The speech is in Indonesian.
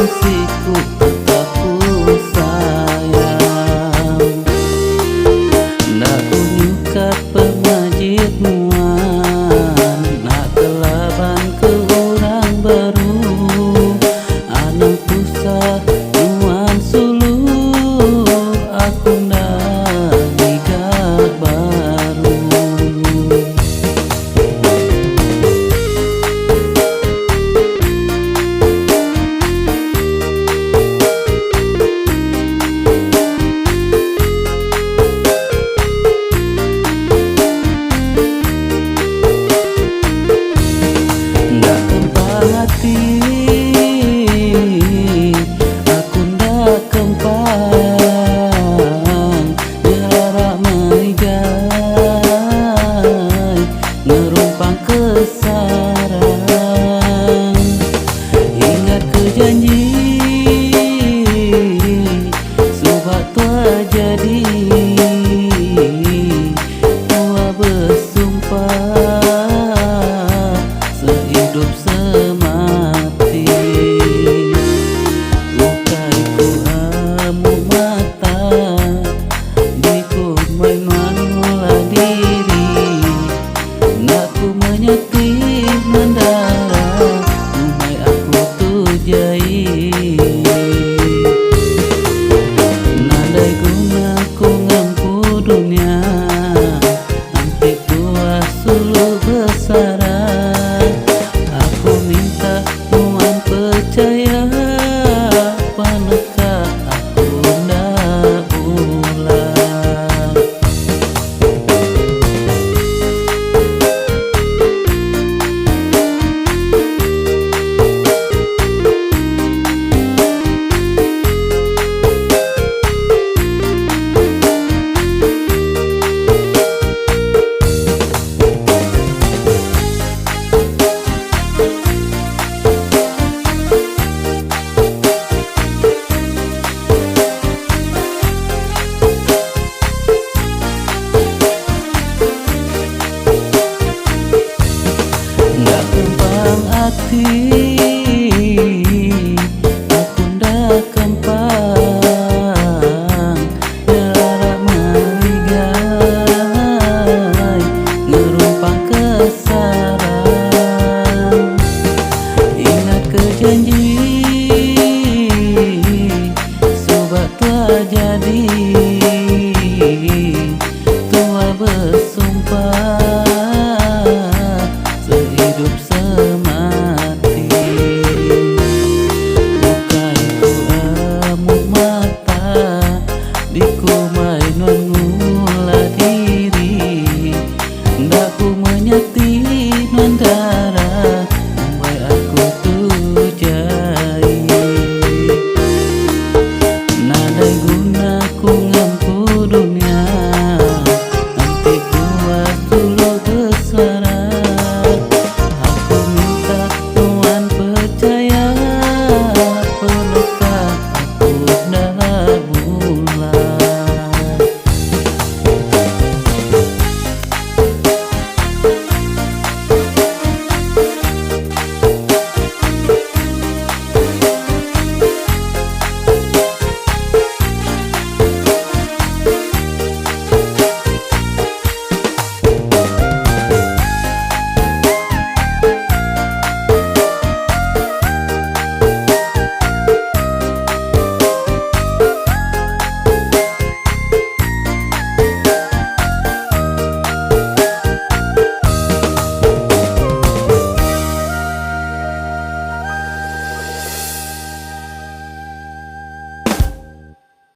kekasihku aku sayang. Nak kunyukat pemajit muan, nak kelaban ke orang baru, anang pusat nuan sulu, aku nak hidup baru. Hati aku ndak kempang jarak maigai ngerumpang kesarang. Ingat ke janji sobat tua jadi tua bersumpah sehidup semati. Lukaiku amu mata diku mainan mula diri, nak ku menyetih mendara umai aku tujai. Nandai guna ku ngampu dunia antik tua sulu besara. Aku minta Tuhan percaya